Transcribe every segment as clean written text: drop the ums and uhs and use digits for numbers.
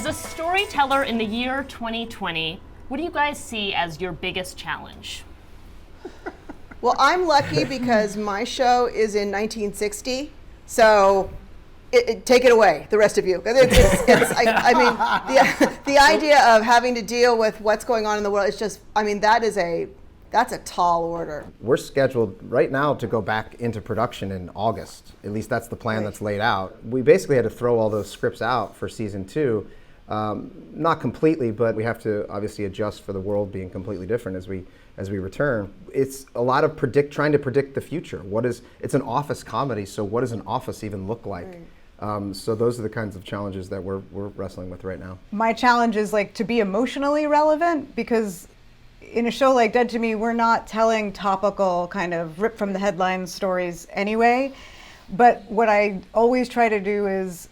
a storyteller in the year 2020, what do you guys see as your biggest challenge? Well, I'm lucky because my show is in 1960, so take it away, the rest of you. I mean, the idea of having to deal with what's going on in the world is just, I mean, that's a tall order. We're scheduled right now to go back into production in August. At least that's the plan that's laid out. We basically had to throw all those scripts out for season 2. Not completely, but we have to obviously adjust for the world being completely different as we return. It's a lot of trying to predict the future. It's an office comedy, so what does an office even look like? Right. So those are the kinds of challenges that we're wrestling with right now. My challenge is like to be emotionally relevant, because in a show like Dead to Me, we're not telling topical kind of rip from the headlines stories anyway. But what I always try to do is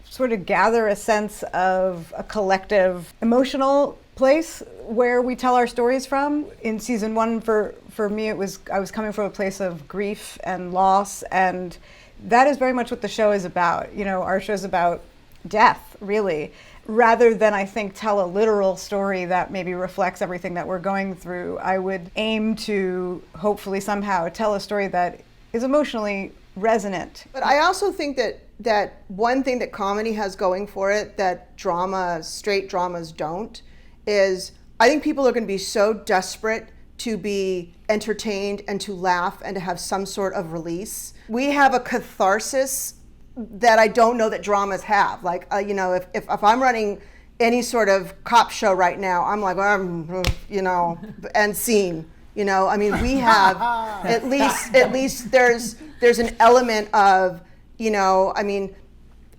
sort of gather a sense of a collective emotional place where we tell our stories from. In season 1, for me, I was coming from a place of grief and loss, and that is very much what the show is about. You know, our show is about death, really, rather than, I think, tell a literal story that maybe reflects everything that we're going through. I would aim to hopefully somehow tell a story that is emotionally resonant. But I also think that one thing that comedy has going for it that straight dramas don't, is I think people are going to be so desperate to be entertained and to laugh and to have some sort of release. We have a catharsis that I don't know that dramas have. Like, you know, if I'm running any sort of cop show right now, I'm like, you know, and scene. You know, I mean, we have at least there's an element of, you know, I mean,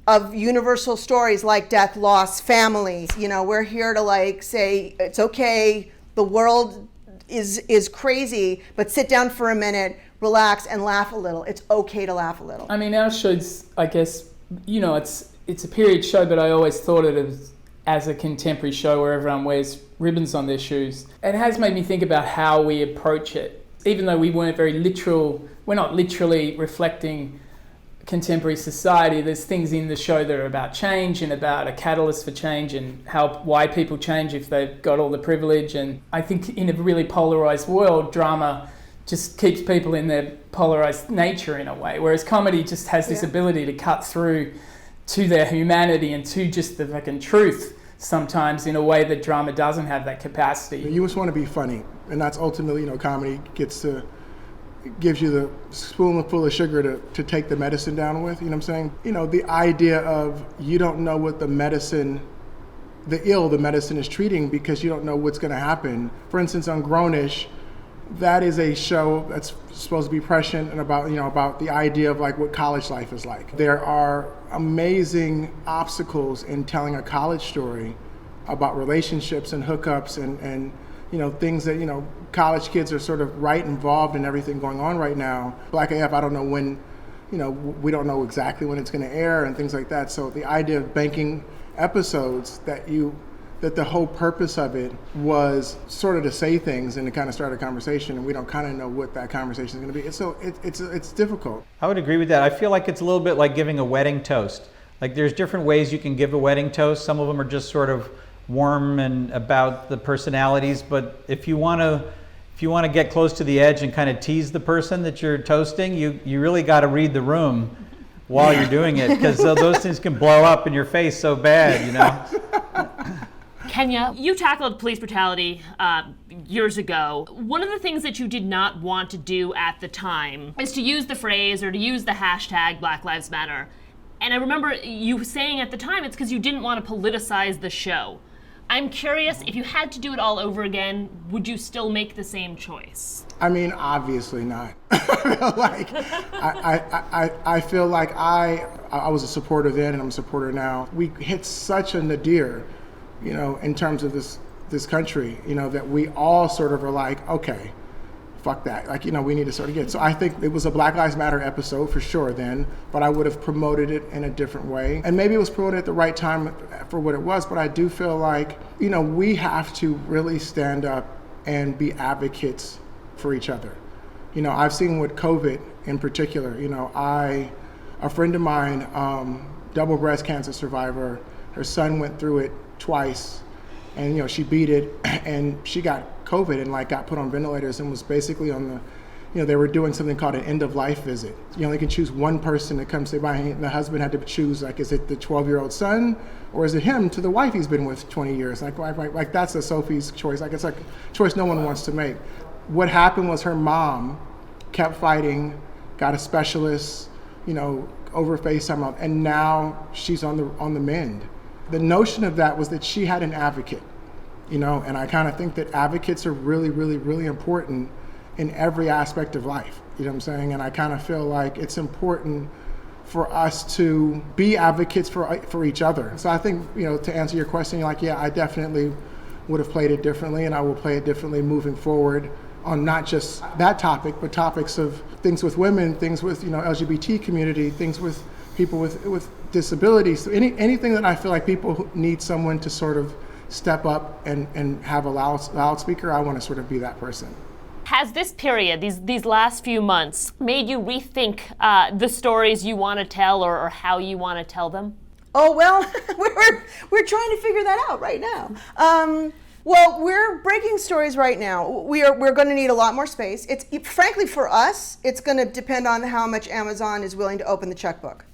of universal stories like death, loss, family. You know, we're here to like say it's okay. The world is crazy, but sit down for a minute, relax, and laugh a little. It's okay to laugh a little. I mean, our show's, I guess, you know, it's a period show, but I always thought of it as a contemporary show where everyone wears ribbons on their shoes. It has made me think about how we approach it. Even though we weren't very literal, we're not literally reflecting contemporary society, there's things in the show that are about change and about a catalyst for change and why people change if they've got all the privilege. And I think in a really polarized world, drama just keeps people in their polarized nature in a way, whereas comedy just has this ability to cut through to their humanity and to just the fucking truth sometimes in a way that drama doesn't have that capacity. You just want to be funny, and that's ultimately, you know, comedy gives you the spoonful of sugar to take the medicine down with, you know what I'm saying? You know, the idea of you don't know what the medicine is treating because you don't know what's going to happen. For instance, on Grownish, that is a show that's supposed to be prescient and about the idea of like what college life is like. There are amazing obstacles in telling a college story about relationships and hookups and you know, things that, you know, college kids are sort of involved in everything going on right now. Black AF, I don't know when, you know, we don't know exactly when it's going to air and things like that. So the idea of banking episodes that the whole purpose of it was sort of to say things and to kind of start a conversation, and we don't kind of know what that conversation is going to be. So it's difficult. I would agree with that. I feel like it's a little bit like giving a wedding toast. Like there's different ways you can give a wedding toast. Some of them are just sort of warm and about the personalities, but if you want to get close to the edge and kind of tease the person that you're toasting, you really got to read the room while you're doing it, because those things can blow up in your face so bad, you know. Kenya, you tackled police brutality years ago. One of the things that you did not want to do at the time is to use the phrase or to use the hashtag Black Lives Matter. And I remember you saying at the time it's because you didn't want to politicize the show. I'm curious, if you had to do it all over again, would you still make the same choice? I mean, obviously not. I feel like I was a supporter then and I'm a supporter now. We hit such a nadir, you know, in terms of this country, you know, that we all sort of are like, okay, fuck that. Like, you know, we need to sort of get. So I think it was a Black Lives Matter episode for sure then, but I would have promoted it in a different way. And maybe it was promoted at the right time for what it was, but I do feel like, you know, we have to really stand up and be advocates for each other. You know, I've seen with COVID in particular, you know, a friend of mine, double breast cancer survivor, her son went through it twice, and you know she beat it, and she got COVID and like got put on ventilators and was basically on the, you know, they were doing something called an end of life visit. You only can choose one person to come say bye. And the husband had to choose, like, is it the 12-year-old son or is it him to the wife he's been with 20 years? Like that's a Sophie's choice. Like it's like a choice no one wants to make. What happened was her mom kept fighting, got a specialist, you know, over FaceTime, and now she's on the mend. The notion of that was that she had an advocate, you know, and I kind of think that advocates are really, really, really important in every aspect of life, you know what I'm saying? And I kind of feel like it's important for us to be advocates for each other. So I think, you know, to answer your question, like, yeah, I definitely would have played it differently, and I will play it differently moving forward on not just that topic, but topics of things with women, things with, you know, LGBT community, things with people with disabilities. So anything that I feel like people need someone to sort of step up and have a loudspeaker, I want to sort of be that person. Has this period, these last few months, made you rethink the stories you want to tell or how you want to tell them? Oh, well, we're trying to figure that out right now. Well, we're breaking stories right now. We're going to need a lot more space. It's frankly, for us, it's going to depend on how much Amazon is willing to open the checkbook.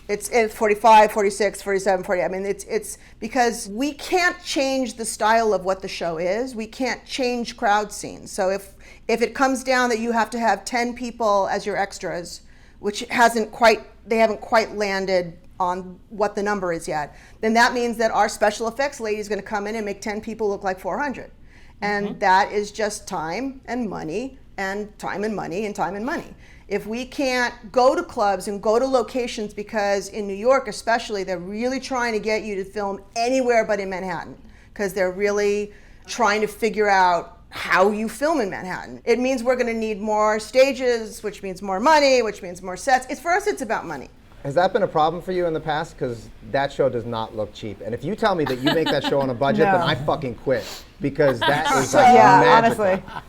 It's 45, 46, 47, 40. I mean, it's because we can't change the style of what the show is. We can't change crowd scenes. So if it comes down that you have to have 10 people as your extras, which they haven't quite landed on what the number is yet, then that means that our special effects lady is going to come in and make 10 people look like 400. And that is just time and money and time and money and time and money. If we can't go to clubs and go to locations, because in New York especially, they're really trying to get you to film anywhere but in Manhattan, because they're really trying to figure out how you film in Manhattan. It means we're going to need more stages, which means more money, which means more sets. For us, it's about money. Has that been a problem for you in the past? Because that show does not look cheap. And if you tell me that you make that show on a budget, then I fucking quit. Because that is like magical. Honestly.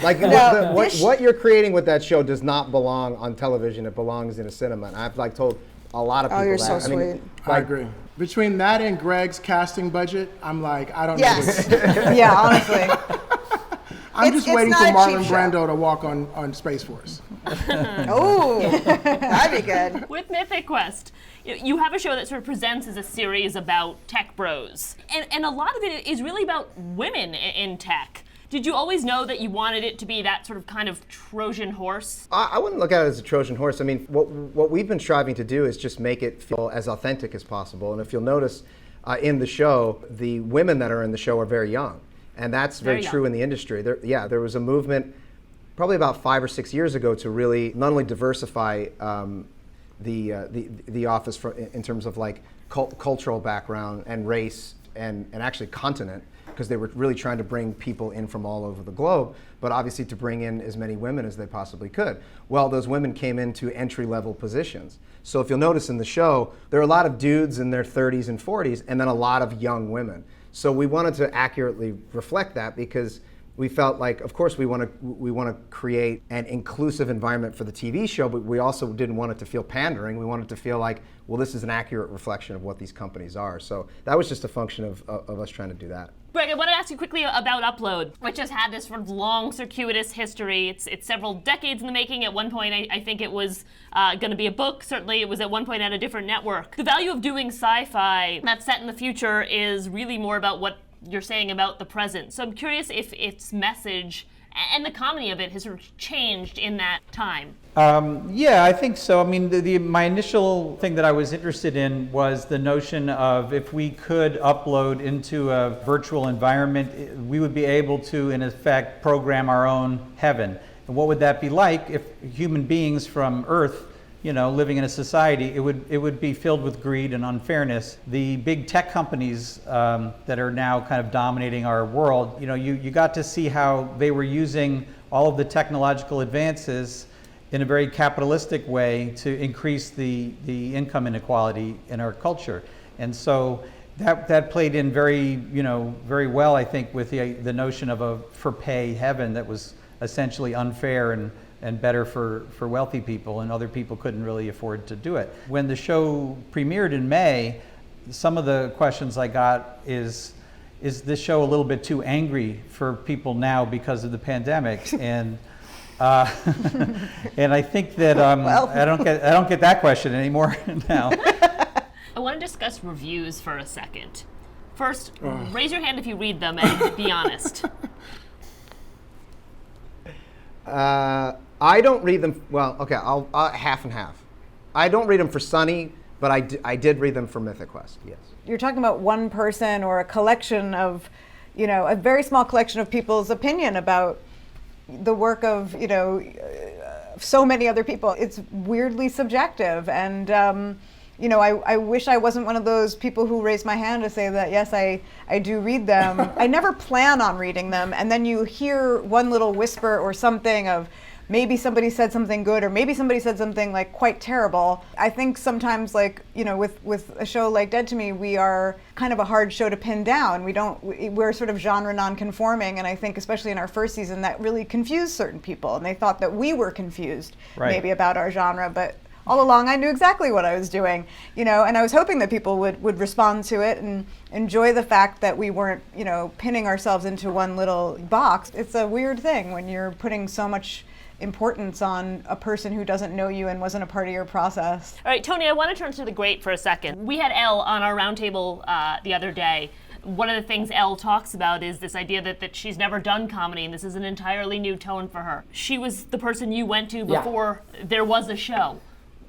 Like what you're creating with that show does not belong on television. It belongs in a cinema. And I've like told a lot of people you're that. so sweet. I agree. Between that and Greg's casting budget, I'm like, I don't know. Yes. Yeah, honestly. I'm just waiting for not a Marlon cheap show. Brando to walk on Space Force. Oh, that'd be good. With Mythic Quest, you have a show that sort of presents as a series about tech bros. And a lot of it is really about women in tech. Did you always know that you wanted it to be that sort of kind of Trojan horse? I wouldn't look at it as a Trojan horse. I mean, what we've been striving to do is just make it feel as authentic as possible. And if you'll notice in the show, the women that are in the show are very young. And that's very true in the industry. There was a movement probably about 5 or 6 years ago to really not only diversify the office in terms of like cultural background and race and actually continent, because they were really trying to bring people in from all over the globe, but obviously to bring in as many women as they possibly could. Well, those women came into entry-level positions. So if you'll notice in the show, there are a lot of dudes in their 30s and 40s, and then a lot of young women. So we wanted to accurately reflect that, because we felt like, of course, we want to create an inclusive environment for the TV show, but we also didn't want it to feel pandering. We wanted it to feel like, well, this is an accurate reflection of what these companies are. So that was just a function of us trying to do that. Greg, I want to ask you quickly about Upload, which has had this sort of long, circuitous history. It's several decades in the making. At one point, I think it was going to be a book. Certainly, it was at one point at a different network. The value of doing sci-fi that's set in the future is really more about what you're saying about the present. So I'm curious if its message and the comedy of it has sort of changed in that time. Yeah, I think so. I mean, my initial thing that I was interested in was the notion of if we could upload into a virtual environment, we would be able to, in effect, program our own heaven. And what would that be like if human beings from Earth, you know, living in a society, it would be filled with greed and unfairness. The big tech companies that are now kind of dominating our world, you know, you got to see how they were using all of the technological advances in a very capitalistic way to increase the income inequality in our culture. And so that played in very well, I think, with the notion of a for pay heaven that was essentially unfair and better for wealthy people, and other people couldn't really afford to do it. When the show premiered in May, some of the questions I got is this show a little bit too angry for people now because of the pandemic? And and I think that I don't get that question anymore now. I want to discuss reviews for a second. First, raise your hand if you read them and be honest. I don't read them. Well, okay, I'll half and half. I don't read them for Sunny, but I did read them for Mythic Quest. Yes. You're talking about one person or a collection of, a very small collection of people's opinion about the work of, so many other people. It's weirdly subjective, and I wish I wasn't one of those people who raise my hand to say that, yes, I do read them. I never plan on reading them, and then you hear one little whisper or something of maybe somebody said something good, or maybe somebody said something like quite terrible. I think sometimes, with a show like Dead to Me, we are kind of a hard show to pin down. We're sort of genre non-conforming, and I think especially in our first season that really confused certain people, and they thought that we were confused maybe about our genre, but all along I knew exactly what I was doing, and I was hoping that people would respond to it and enjoy the fact that we weren't, pinning ourselves into one little box. It's a weird thing when you're putting so much importance on a person who doesn't know you and wasn't a part of your process. All right, Tony, I want to turn to the great for a second. We had Elle on our roundtable the other day. One of the things Elle talks about is this idea that she's never done comedy, and this is an entirely new tone for her. She was the person you went to before there was a show.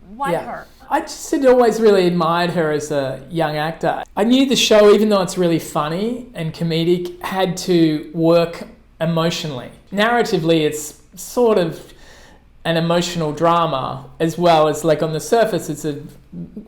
Why her? I just had always really admired her as a young actor. I knew the show, even though it's really funny and comedic, had to work emotionally. Narratively, it's sort of an emotional drama, as well as, on the surface, it's a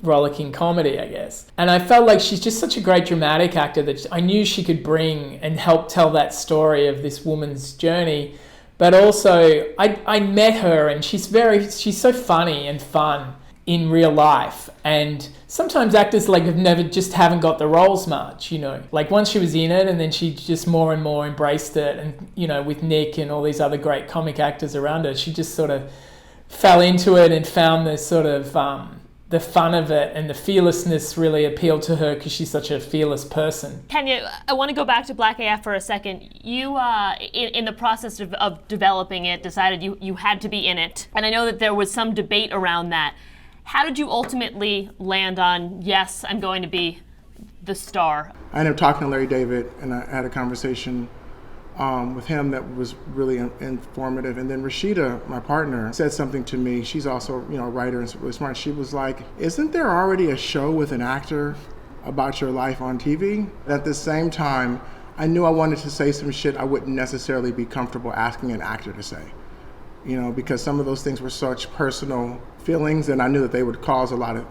rollicking comedy, I guess. And I felt like she's just such a great dramatic actor that I knew she could bring and help tell that story of this woman's journey. But also, I met her, and she's so funny and fun in real life. And sometimes actors haven't got the roles much, once she was in it, and then she just more and more embraced it. And, with Nick and all these other great comic actors around her, she just sort of fell into it and found the sort of, the fun of it, and the fearlessness really appealed to her because she's such a fearless person. Kenya, I want to go back to Black AF for a second. You, in the process of developing it, decided you had to be in it. And I know that there was some debate around that. How did you ultimately land on, yes, I'm going to be the star? I ended up talking to Larry David, and I had a conversation with him that was really informative. And then Rashida, my partner, said something to me. She's also, a writer and really smart. She was like, isn't there already a show with an actor about your life on TV? At the same time, I knew I wanted to say some shit I wouldn't necessarily be comfortable asking an actor to say. Because some of those things were such personal feelings, and I knew that they would cause a lot of,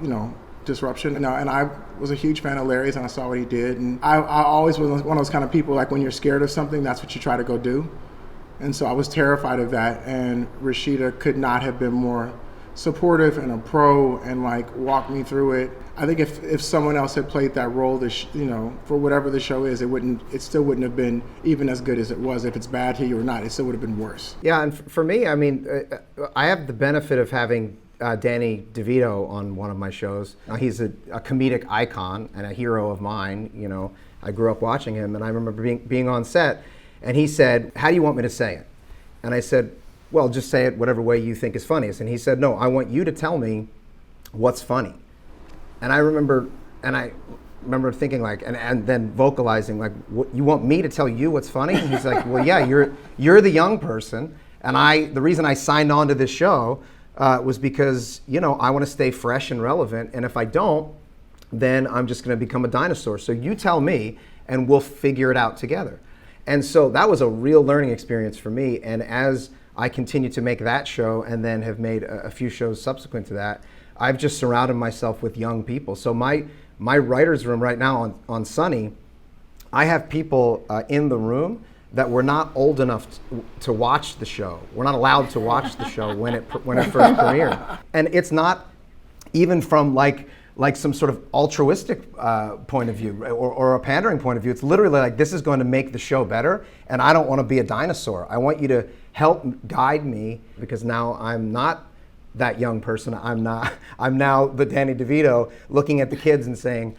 disruption. And I was a huge fan of Larry's, and I saw what he did. And I always was one of those kind of people, when you're scared of something, that's what you try to go do. And so I was terrified of that. And Rashida could not have been more supportive and a pro, and walked me through it. I think if someone else had played that role, for whatever the show is, it still wouldn't have been even as good as it was. If it's bad to you or not, it still would have been worse. Yeah, and for me, I have the benefit of having Danny DeVito on one of my shows. He's a comedic icon and a hero of mine. I grew up watching him, and I remember being on set, and he said, "How do you want me to say it?" And I said, "Well, just say it whatever way you think is funniest." And he said, "No, I want you to tell me what's funny." And I remember thinking and then vocalizing what, you want me to tell you what's funny? And he's like, "Well, yeah, you're the young person, and the reason I signed on to this show was because, I want to stay fresh and relevant, and if I don't, then I'm just going to become a dinosaur. So you tell me, and we'll figure it out together." And so that was a real learning experience for me. And as I continue to make that show, and then have made a few shows subsequent to that, I've just surrounded myself with young people. So my writer's room right now on Sunny, I have people in the room that were not old enough to watch the show. We're not allowed to watch the show when it first premiered. And it's not even from like some sort of altruistic point of view or a pandering point of view. It's literally this is going to make the show better, and I don't want to be a dinosaur. I want you to help guide me, because now I'm not that young person. I'm now the Danny DeVito looking at the kids and saying,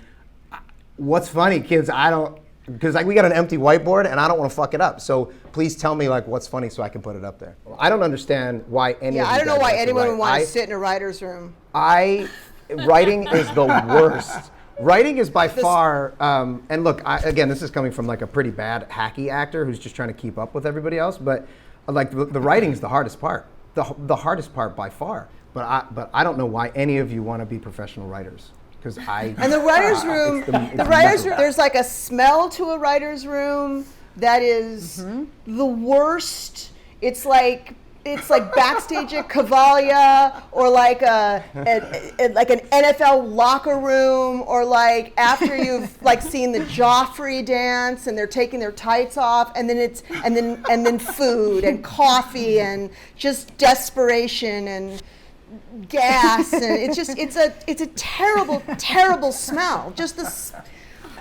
what's funny, kids? I don't, because like we got an empty whiteboard and I don't want to fuck it up. So please tell me like what's funny so I can put it up there. I don't understand why any. Yeah, of you I don't know guys why like to anyone write. would want to sit in a writer's room. Writing is the worst. Writing is by far, and look, again, this is coming from like a pretty bad hacky actor who's just trying to keep up with everybody else. But like the writing is the hardest part, the hardest part by far. But I don't know why any of you want to be professional writers. And the writer's room, there's like a smell to a writer's room that is the worst. It's like backstage at Cavalia, or like like an NFL locker room, or like after you've like seen the Joffrey dance and they're taking their tights off, and then food and coffee and just desperation and gas, and it's a terrible smell. Just this,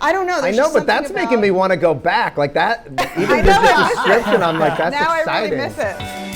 I don't know. I know, but that's making me want to go back. Like that, even just the description, I'm like, that's now exciting. I really miss it.